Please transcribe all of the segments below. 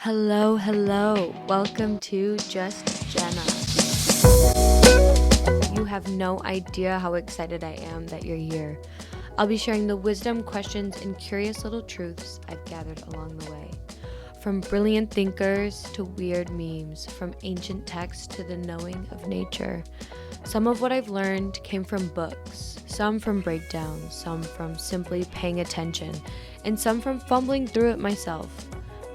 Hello, hello. Welcome to Just Jenna. You have no idea how excited I am that you're here. I'll be sharing the wisdom, questions, and curious little truths I've gathered along the way. From brilliant thinkers to weird memes, from ancient texts to the knowing of nature. Some of what I've learned came from books, some from breakdowns, some from simply paying attention, and some from fumbling through it myself.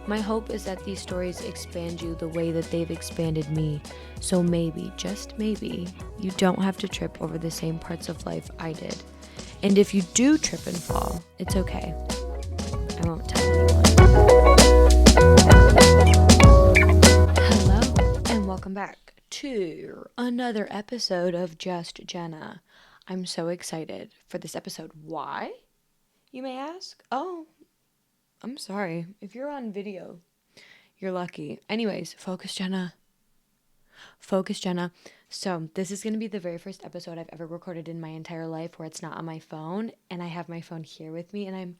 My hope is that these stories expand you the way that they've expanded me. So maybe, just maybe, you don't have to trip over the same parts of life I did. And if you do trip and fall, it's okay. I won't tell anyone. Hello, and welcome back to another episode of Just Jenna. I'm so excited for this episode. Why, you may ask? Oh, I'm sorry. If you're on video, you're lucky. Anyways, focus, Jenna. Focus, Jenna. So this is going to be the very first episode I've ever recorded in my entire life where it's not on my phone, and I have my phone here with me, and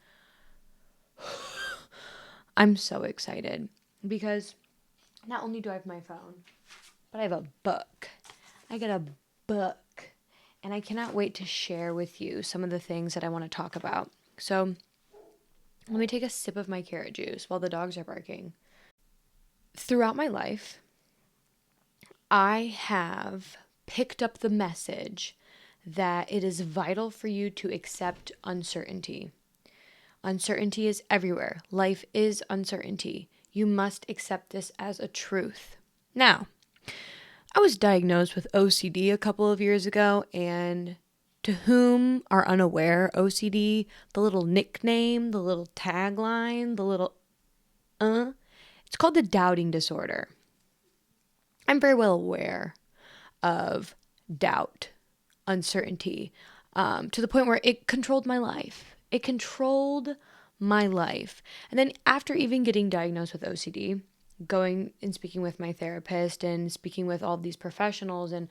I'm so excited because not only do I have my phone, but I have a book. I got a book, and I cannot wait to share with you some of the things that I want to talk about. So let me take a sip of my carrot juice while the dogs are barking. Throughout my life, I have picked up the message that it is vital for you to accept uncertainty. Uncertainty is everywhere. Life is uncertainty. You must accept this as a truth. Now, I was diagnosed with OCD a couple of years ago, and to whom are unaware, OCD, the little nickname, the little tagline, the little it's called the doubting disorder. I'm very well aware of doubt, uncertainty, to the point where it controlled my life. It controlled my life. And then after even getting diagnosed with OCD, going and speaking with my therapist and speaking with all of these professionals and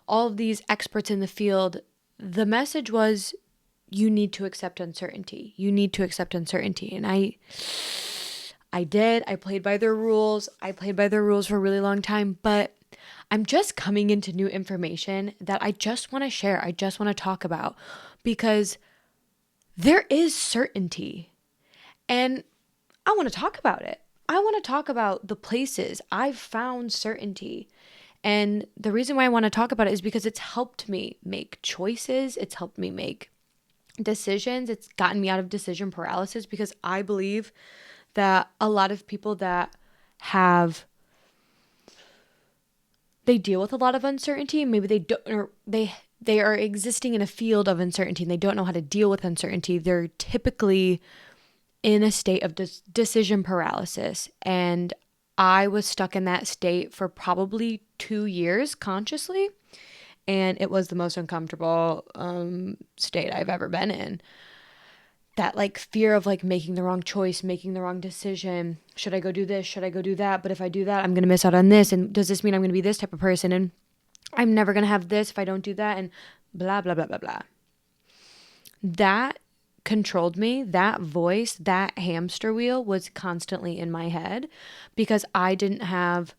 all of these experts in the field, the message was, you need to accept uncertainty. You need to accept uncertainty. And I did. I played by their rules. I played by their rules for a really long time, but I'm just coming into new information that I just want to share. I just want to talk about because there is certainty, and I want to talk about it. I want to talk about the places I've found certainty. And the reason why I want to talk about it is because it's helped me make choices. It's helped me make decisions. It's gotten me out of decision paralysis, because I believe that a lot of people that they deal with a lot of uncertainty. Maybe they don't, or they are existing in a field of uncertainty and they don't know how to deal with uncertainty. They're typically in a state of decision paralysis. And I was stuck in that state for probably 2 years consciously. And it was the most uncomfortable state I've ever been in. That like fear of like making the wrong choice, making the wrong decision. Should I go do this? Should I go do that? But if I do that, I'm going to miss out on this. And does this mean I'm going to be this type of person? And I'm never going to have this if I don't do that. And blah, blah, blah, blah, blah. That controlled me. That voice, that hamster wheel was constantly in my head because I didn't have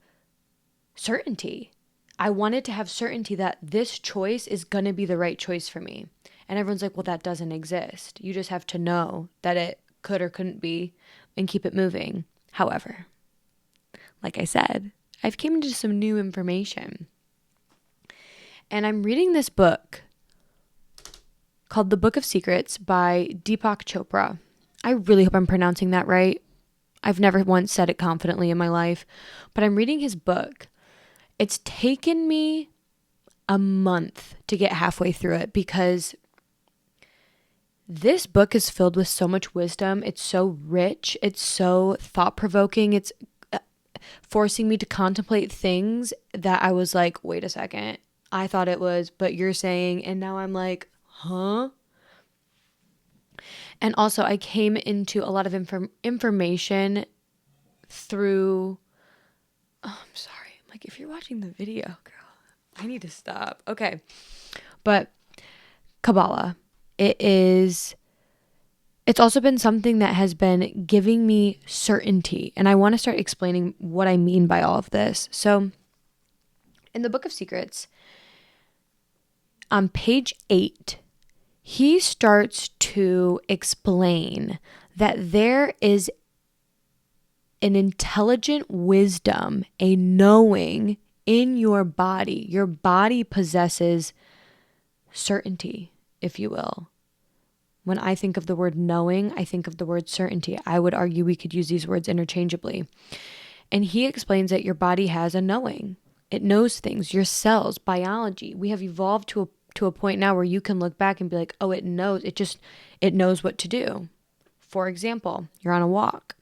certainty. I wanted to have certainty that this choice is going to be the right choice for me. And everyone's like, well, that doesn't exist. You just have to know that it could or couldn't be and keep it moving. However, like I said, I've came into some new information. And I'm reading this book called The Book of Secrets by Deepak Chopra. I really hope I'm pronouncing that right. I've never once said it confidently in my life, but I'm reading his book. It's taken me a month to get halfway through it because this book is filled with so much wisdom. It's so rich. It's so thought-provoking. It's forcing me to contemplate things that I was like, wait a second. I thought it was, but you're saying, and now I'm like, huh? And also I came into a lot of information through, oh, I'm sorry. Like, if you're watching the video, girl, I need to stop. Okay. But Kabbalah, it is It's also been something that has been giving me certainty. And I want to start explaining what I mean by all of this. So in the Book of Secrets, on page 8, he starts to explain that there is an intelligent wisdom, a knowing in your body. Your body possesses certainty, if you will. When I think of the word knowing, I think of the word certainty. I would argue we could use these words interchangeably. And he explains that your body has a knowing. It knows things, your cells, biology. We have evolved to a point now where you can look back and be like, oh, it knows. It knows what to do. For example, you're on a walk.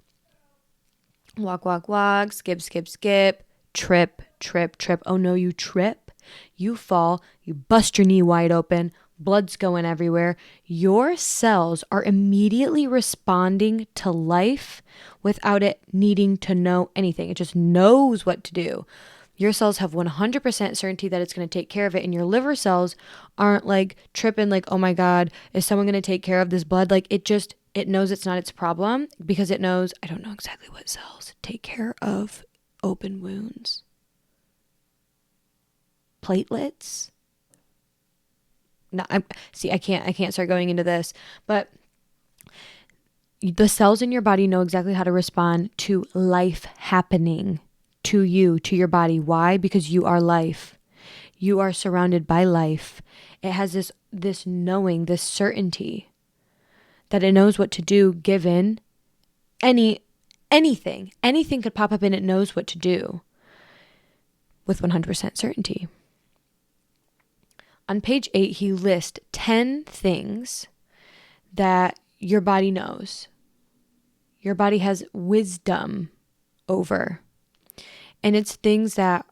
Walk, walk, walk, skip, skip, skip, trip, trip, trip. Oh no, you trip, you fall, you bust your knee wide open, blood's going everywhere. Your cells are immediately responding to life without it needing to know anything. It just knows what to do. Your cells have 100% certainty that it's going to take care of it. And your liver cells aren't like tripping like, oh my God, is someone going to take care of this blood? Like it knows it's not its problem because it knows, I don't know exactly what cells take care of open wounds. Platelets? No, I can't start going into this, but the cells in your body know exactly how to respond to life happening to you, to your body. Why? Because you are life. You are surrounded by life. It has this knowing, this certainty that it knows what to do given anything. Anything could pop up and it knows what to do with 100% certainty. On page 8, he lists 10 things that your body knows. Your body has wisdom over. And it's things that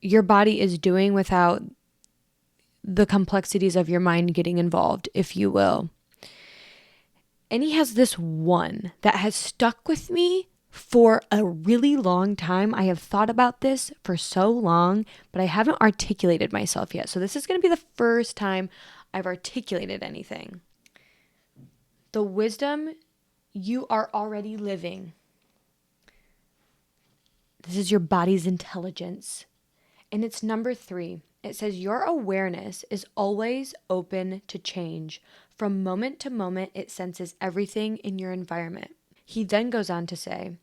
your body is doing without the complexities of your mind getting involved, if you will. And he has this one that has stuck with me for a really long time. I have thought about this for so long, but I haven't articulated myself yet. So this is going to be the first time I've articulated anything. The wisdom you are already living. This is your body's intelligence. And it's number 3. It says your awareness is always open to change. From moment to moment, it senses everything in your environment. He then goes on to say,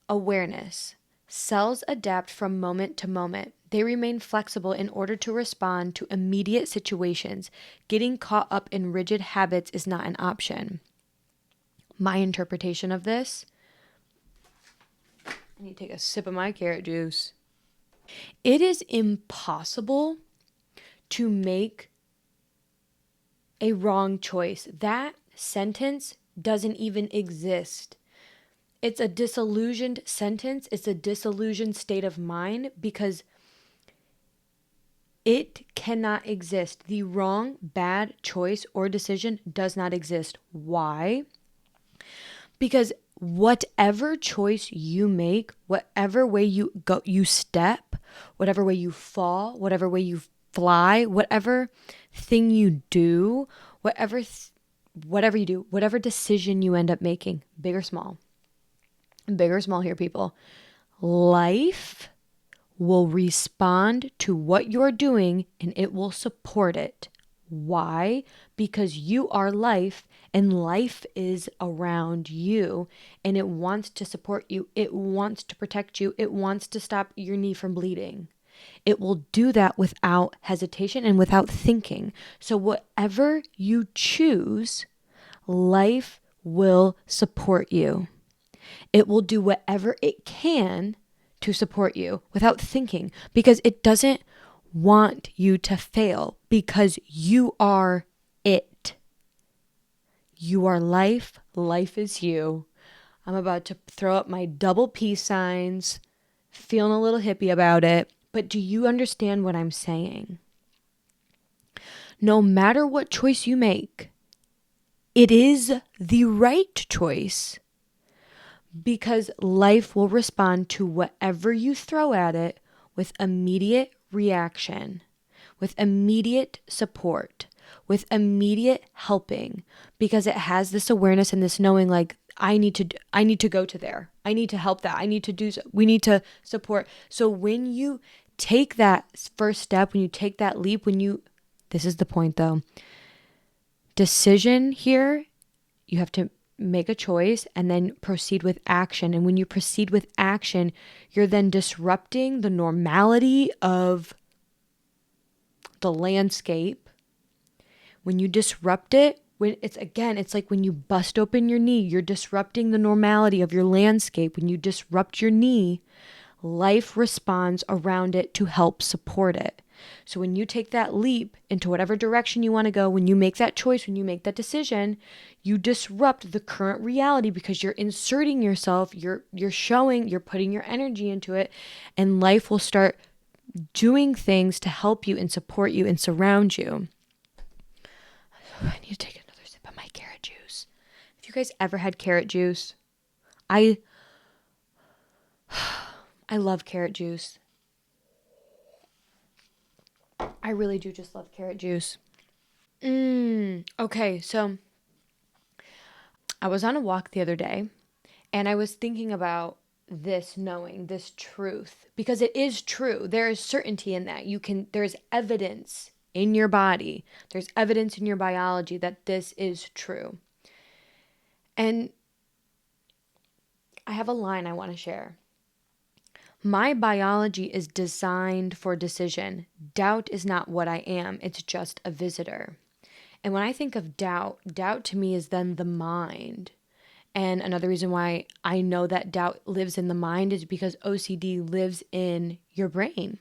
awareness. Cells adapt from moment to moment. They remain flexible in order to respond to immediate situations. Getting caught up in rigid habits is not an option. My interpretation of this, I need to take a sip of my carrot juice. It is impossible to make a wrong choice. That sentence doesn't even exist. It's a disillusioned sentence. It's a disillusioned state of mind because it cannot exist. The wrong, bad choice or decision does not exist. Why? Because whatever choice you make, whatever way you go, you step, whatever way you fall, whatever way you fly, whatever thing you do, whatever you do, whatever decision you end up making, big or small here, people, life will respond to what you're doing and it will support it. Why? Because you are life and life is around you and it wants to support you. It wants to protect you. It wants to stop your knee from bleeding. It will do that without hesitation and without thinking. So whatever you choose, life will support you. It will do whatever it can to support you without thinking because it doesn't want you to fail because you are it. You are life. Life is you. I'm about to throw up my double peace signs, feeling a little hippie about it. But do you understand what I'm saying? No matter what choice you make, it is the right choice because life will respond to whatever you throw at it with immediate reaction, with immediate support. with immediate helping because it has this awareness and this knowing like, I need to go to there. I need to help that. I need to do, we need to support. So when you take that first step, when you take that leap, this is the point though, decision here, you have to make a choice and then proceed with action. And when you proceed with action, you're then disrupting the normality of the landscape. When you disrupt it, it's like when you bust open your knee, you're disrupting the normality of your landscape. When you disrupt your knee, life responds around it to help support it. So when you take that leap into whatever direction you want to go, when you make that choice, when you make that decision, you disrupt the current reality because you're inserting yourself, you're putting your energy into it, and life will start doing things to help you and support you and surround you. I need to take another sip of my carrot juice. Have you guys ever had carrot juice? I love carrot juice. I really do just love carrot juice. Okay, so I was on a walk the other day and I was thinking about this knowing, this truth, because it is true. There is certainty in that. There's evidence in your body. There's evidence in your biology that this is true. And I have a line I want to share. My biology is designed for decision. Doubt is not what I am. It's just a visitor. And when I think of doubt to me is then the mind. And another reason why I know that doubt lives in the mind is because OCD lives in your brain.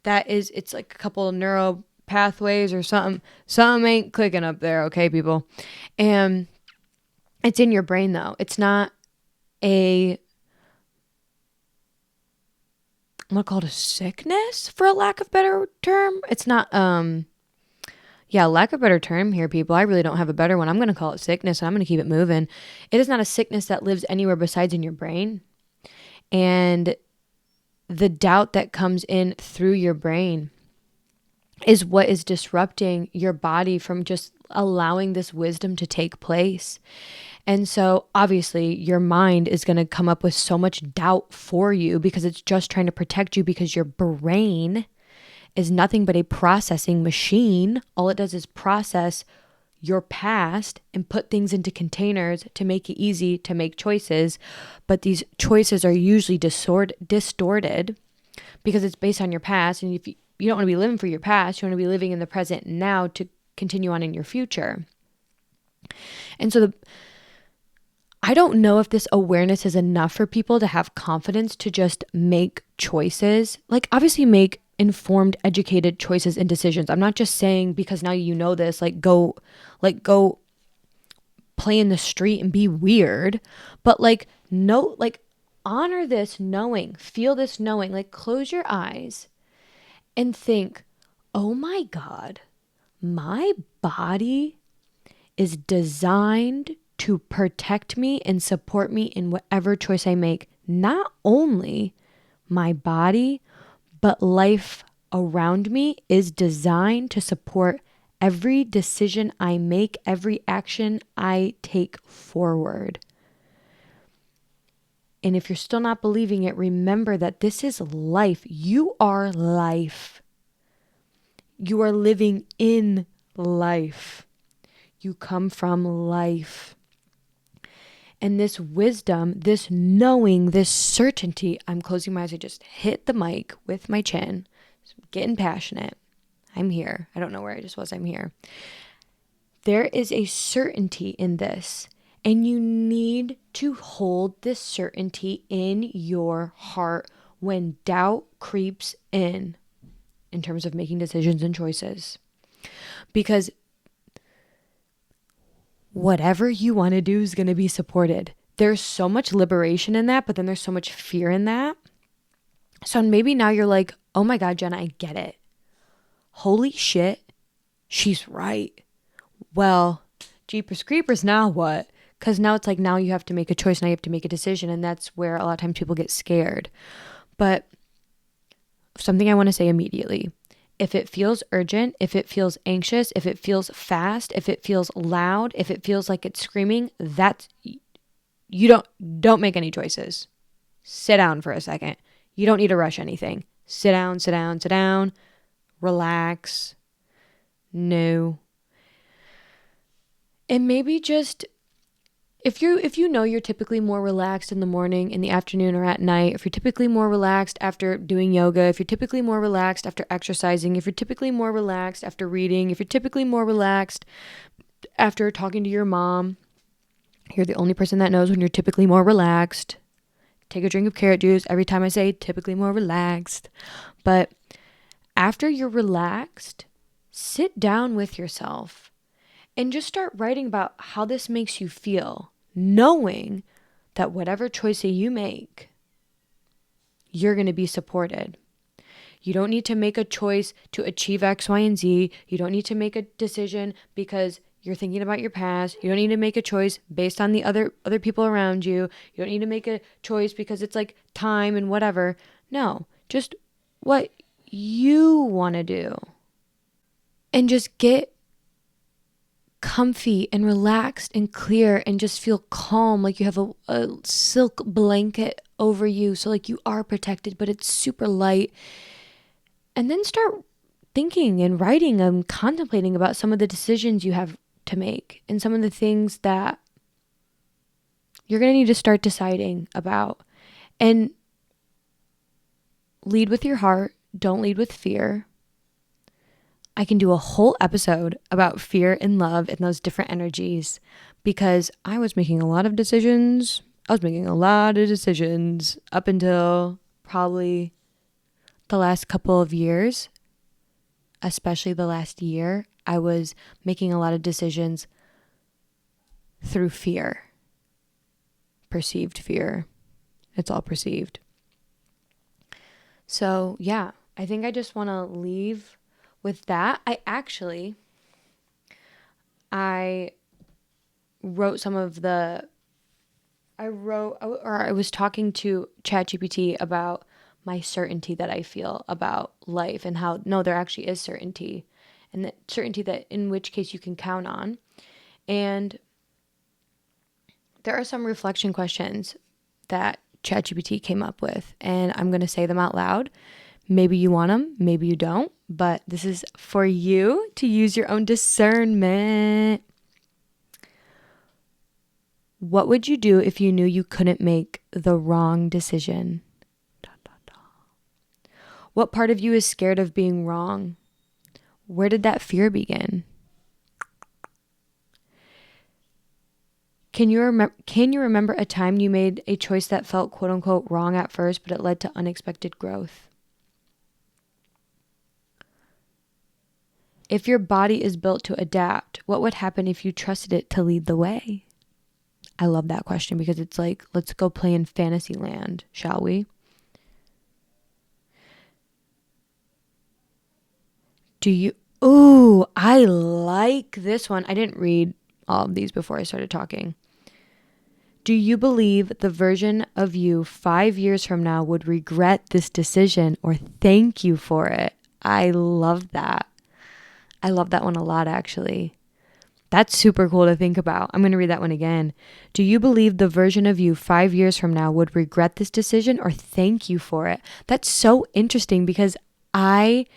It's like a couple of neural pathways or something. Something ain't clicking up there, okay, people? And it's in your brain, though. It's not I'm going to call it a sickness, for a lack of better term. It's not, lack of better term here, people. I really don't have a better one. I'm going to call it sickness, and I'm going to keep it moving. It is not a sickness that lives anywhere besides in your brain. And the doubt that comes in through your brain is what is disrupting your body from just allowing this wisdom to take place. And so obviously your mind is going to come up with so much doubt for you because it's just trying to protect you, because your brain is nothing but a processing machine. All it does is process your past and put things into containers to make it easy to make choices. But these choices are usually distorted because it's based on your past. And if you don't want to be living for your past, you want to be living in the present now to continue on in your future. And so I don't know if this awareness is enough for people to have confidence to just make choices. Like, obviously make informed, educated choices and decisions. I'm not just saying because now you know this, go play in the street and be weird, but honor this knowing, feel this knowing, close your eyes and think, oh my God, my body is designed to protect me and support me in whatever choice I make. Not only my body, but life around me is designed to support every decision I make, every action I take forward. And if you're still not believing it, remember that this is life. You are life. You are living in life. You come from life. And this wisdom, this knowing, this certainty, I'm closing my eyes. I just hit the mic with my chin, getting passionate. I'm here. I don't know where I just was. I'm here. There is a certainty in this, and you need to hold this certainty in your heart when doubt creeps in terms of making decisions and choices. Because whatever you want to do is going to be supported. There's so much liberation in that, but then there's so much fear in that. So maybe now you're like, oh my God, Jenna, I get it. Holy shit, she's right. Well, jeepers creepers, now what? Because now it's now you have to make a choice, now you have to make a decision, and that's where a lot of times people get scared. But something I want to say immediately if it feels urgent, if it feels anxious, if it feels fast, if it feels loud, if it feels like it's screaming, that's, you don't make any choices. Sit down for a second. You don't need to rush anything. Sit down, sit down, sit down. Relax. No. And maybe just, if you know you're typically more relaxed in the morning, in the afternoon, or at night, if you're typically more relaxed after doing yoga, if you're typically more relaxed after exercising, if you're typically more relaxed after reading, if you're typically more relaxed after talking to your mom, you're the only person that knows when you're typically more relaxed. Take a drink of carrot juice every time I say typically more relaxed. But after you're relaxed, sit down with yourself and just start writing about how this makes you feel, knowing that whatever choice that you make, you're going to be supported. You don't need to make a choice to achieve X, Y, and Z. You don't need to make a decision because you're thinking about your past. You don't need to make a choice based on the other people around you. You don't need to make a choice because it's like time and whatever. No, just what you want to do. And just get comfy and relaxed and clear and just feel calm, like you have a silk blanket over you, so like you are protected, but it's super light. And then start thinking and writing and contemplating about some of the decisions you have to make and some of the things that you're going to need to start deciding about. And lead with your heart. Don't lead with fear. I can do a whole episode about fear and love and those different energies because I was making a lot of decisions. I was making a lot of decisions up until probably the last couple of years, especially the last year. I was making a lot of decisions through fear, perceived fear. It's all perceived. So yeah, I think I just want to leave with that. I wrote some of the, I was talking to ChatGPT about my certainty that I feel about life and how, no, there actually is certainty, and that certainty that in which case you can count on. And there are some reflection questions that ChatGPT came up with, and I'm going to say them out loud. Maybe you want them, maybe you don't, but this is for you to use your own discernment. What would you do if you knew you couldn't make the wrong decision? What part of you is scared of being wrong? Where did that fear begin? Can you remember a time you made a choice that felt quote unquote wrong at first, but it led to unexpected growth? If your body is built to adapt, what would happen if you trusted it to lead the way? I love that question because it's like, let's go play in fantasy land, shall we? I like this one. I didn't read all of these before I started talking. Do you believe the version of you 5 years from now would regret this decision or thank you for it? I love that. I love that one a lot, actually. That's super cool to think about. I'm going to read that one again. Do you believe the version of you 5 years from now would regret this decision or thank you for it? That's so interesting because I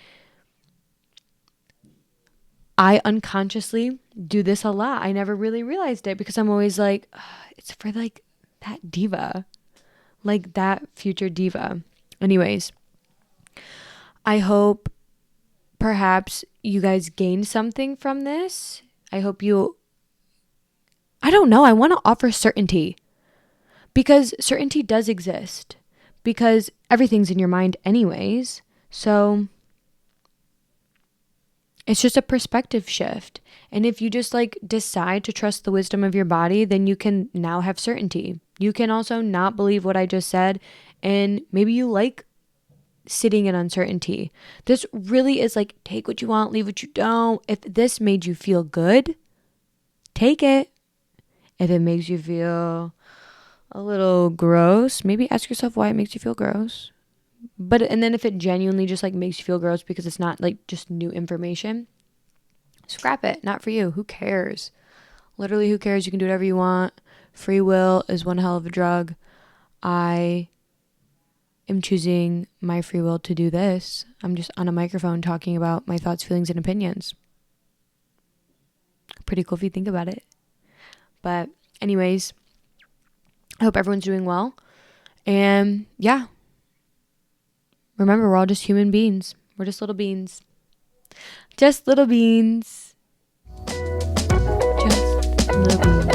unconsciously do this a lot. I never really realized it because I'm always like, it's for like that diva, like that future diva. Anyways, I hope perhaps you guys gained something from this. I hope I don't know. I want to offer certainty because certainty does exist because everything's in your mind anyways. So it's just a perspective shift. And if you just like decide to trust the wisdom of your body, then you can now have certainty. You can also not believe what I just said. And maybe you like sitting in uncertainty. This really is like, take what you want, leave what you don't. If this made you feel good, take it. If it makes you feel a little gross, maybe ask yourself why it makes you feel gross. But, and then if it genuinely just like makes you feel gross because it's not like just new information, scrap it. Not for you. Who cares? Literally, who cares? You can do whatever you want. Free will is one hell of a drug. I am choosing my free will to do this. I'm just on a microphone talking about my thoughts, feelings, and opinions. Pretty cool if you think about it. But anyways, I hope everyone's doing well. And yeah, remember, we're all just human beings. We're just little beans. Just little beans. Just little beans.